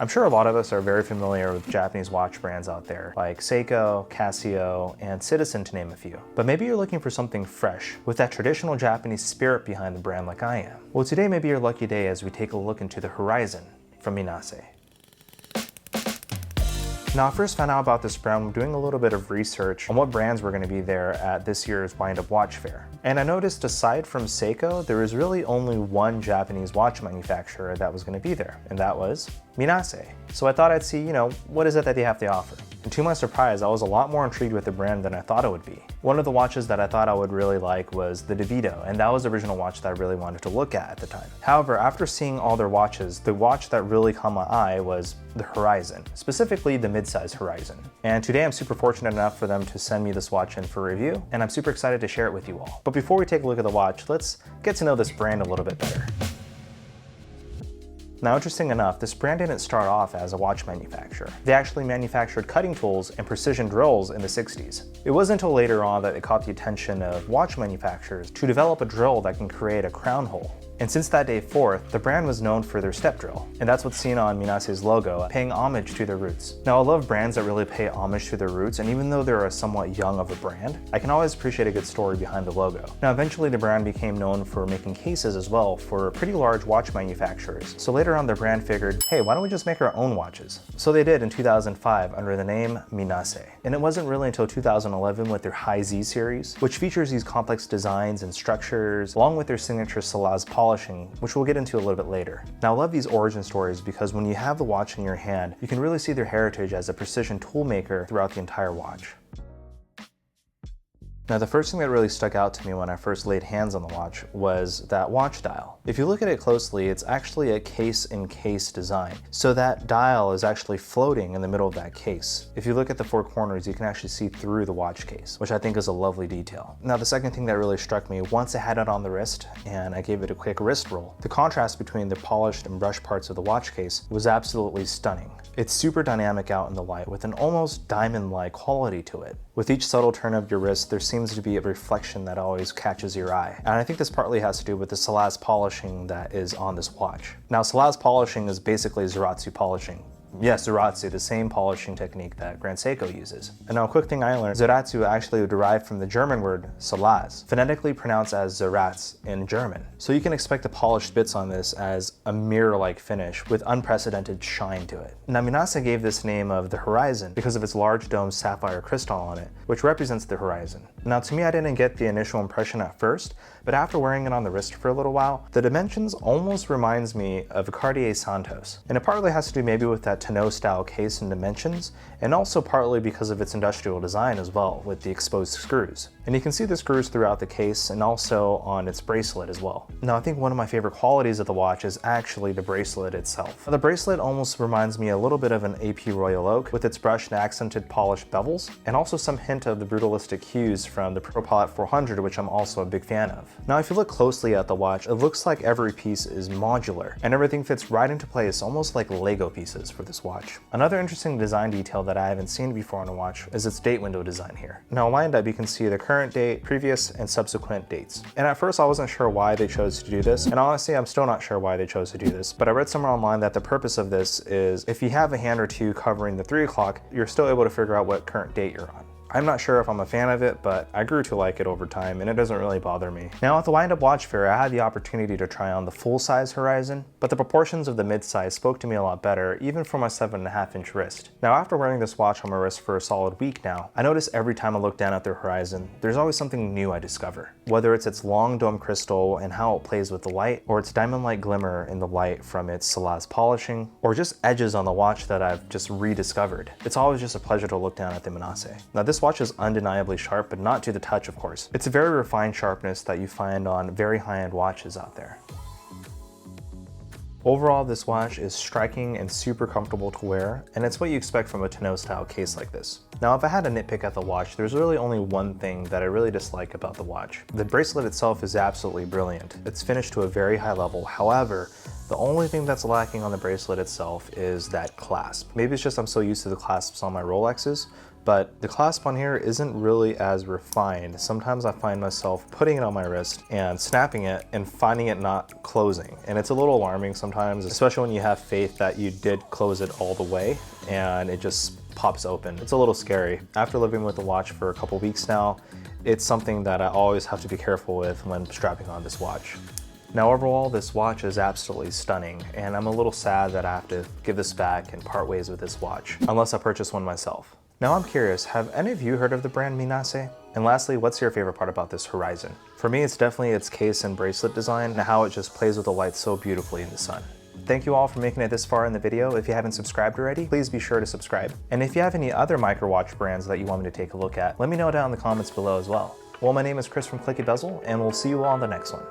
I'm sure a lot of us are very familiar with Japanese watch brands out there, like Seiko, Casio, and Citizen to name a few. But maybe you're looking for something fresh, with that traditional Japanese spirit behind the brand like I am. Well, today may be your lucky day as we take a look into the Horizon from Minase. Now, I first found out about this brand when doing a little bit of research on what brands were going to be there at this year's Wind-Up Watch Fair. And I noticed aside from Seiko, there was really only one Japanese watch manufacturer that was going to be there, and that was Minase. So I thought I'd see, what is it that they have to offer? And to my surprise, I was a lot more intrigued with the brand than I thought it would be. One of the watches that I thought I would really like was the DeVito, and that was the original watch that I really wanted to look at the time. However, after seeing all their watches, the watch that really caught my eye was the Horizon, specifically the mid-size Horizon. And today I'm super fortunate enough for them to send me this watch in for review, and I'm super excited to share it with you all. But before we take a look at the watch, let's get to know this brand a little bit better. Now, interesting enough, this brand didn't start off as a watch manufacturer. They actually manufactured cutting tools and precision drills in the 60s. It wasn't until later on that it caught the attention of watch manufacturers to develop a drill that can create a crown hole. And since that day forth, the brand was known for their step drill. And that's what's seen on Minase's logo, paying homage to their roots. Now, I love brands that really pay homage to their roots, and even though they're a somewhat young of a brand, I can always appreciate a good story behind the logo. Now, eventually the brand became known for making cases as well for pretty large watch manufacturers. So later on, the brand figured, hey, why don't we just make our own watches? So they did in 2005 under the name Minase. And it wasn't really until 2011 with their High Z series, which features these complex designs and structures, along with their signature Salaz polishing, which we'll get into a little bit later. Now, I love these origin stories because when you have the watch in your hand, you can really see their heritage as a precision tool maker throughout the entire watch. Now, the first thing that really stuck out to me when I first laid hands on the watch was that watch dial. If you look at it closely, it's actually a case-in-case design. So that dial is actually floating in the middle of that case. If you look at the four corners, you can actually see through the watch case, which I think is a lovely detail. Now, the second thing that really struck me, once I had it on the wrist and I gave it a quick wrist roll, the contrast between the polished and brushed parts of the watch case was absolutely stunning. It's super dynamic out in the light with an almost diamond-like quality to it. With each subtle turn of your wrist, there seems to be a reflection that always catches your eye. And I think this partly has to do with the Salaz polishing that is on this watch. Now, Salaz polishing is basically Zaratsu polishing. Yes, Zaratsu, the same polishing technique that Grand Seiko uses. And now a quick thing I learned, Zaratsu actually derived from the German word Salaz, phonetically pronounced as Zaratz in German. So you can expect the polished bits on this as a mirror-like finish with unprecedented shine to it. Now, Minase gave this name of the Horizon because of its large domed sapphire crystal on it, which represents the horizon. Now, to me, I didn't get the initial impression at first, but after wearing it on the wrist for a little while, the dimensions almost reminds me of a Cartier Santos. And it partly has to do maybe with that tonneau style case and dimensions, and also partly because of its industrial design as well, with the exposed screws. And you can see the screws throughout the case and also on its bracelet as well. Now, I think one of my favorite qualities of the watch is actually the bracelet itself. The bracelet almost reminds me a little bit of an AP Royal Oak with its brushed and accented polished bevels, and also some hint of the brutalistic hues from the Pro Pilot 400, which I'm also a big fan of. Now, if you look closely at the watch, it looks like every piece is modular, and everything fits right into place, almost like Lego pieces for this watch. Another interesting design detail that I haven't seen before on a watch is its date window design here. Now, lined up, you can see the current date, previous, and subsequent dates. And at first, I wasn't sure why they chose to do this, and honestly, I'm still not sure why they chose to do this, but I read somewhere online that the purpose of this is if you have a hand or two covering the 3 o'clock, you're still able to figure out what current date you're on. I'm not sure if I'm a fan of it, but I grew to like it over time and it doesn't really bother me. Now, at the Wind-Up Watch Fair, I had the opportunity to try on the full-size Horizon, but the proportions of the mid-size spoke to me a lot better, even for my 7.5-inch wrist. Now, after wearing this watch on my wrist for a solid week now, I notice every time I look down at the Horizon, there's always something new I discover. Whether it's its long dome crystal and how it plays with the light, or its diamond-like glimmer in the light from its Salaz polishing, or just edges on the watch that I've just rediscovered. It's always just a pleasure to look down at the Minase. Now, this watch is undeniably sharp, but not to the touch, of course. It's a very refined sharpness that you find on very high-end watches out there. Overall, this watch is striking and super comfortable to wear, and it's what you expect from a tonneau style case like this. Now, if I had to nitpick at the watch, there's really only one thing that I really dislike about the watch. The bracelet itself is absolutely brilliant. It's finished to a very high level. However, the only thing that's lacking on the bracelet itself is that clasp. Maybe it's just I'm so used to the clasps on my Rolexes, but the clasp on here isn't really as refined. Sometimes I find myself putting it on my wrist and snapping it and finding it not closing. And it's a little alarming sometimes, especially when you have faith that you did close it all the way and it just pops open. It's a little scary. After living with the watch for a couple weeks now, it's something that I always have to be careful with when strapping on this watch. Now overall, this watch is absolutely stunning, and I'm a little sad that I have to give this back and part ways with this watch, unless I purchase one myself. Now I'm curious, have any of you heard of the brand Minase? And lastly, what's your favorite part about this Horizon? For me, it's definitely its case and bracelet design and how it just plays with the light so beautifully in the sun. Thank you all for making it this far in the video. If you haven't subscribed already, please be sure to subscribe. And if you have any other micro watch brands that you want me to take a look at, let me know down in the comments below as well. Well, my name is Chris from Clicky Bezel, and we'll see you all on the next one.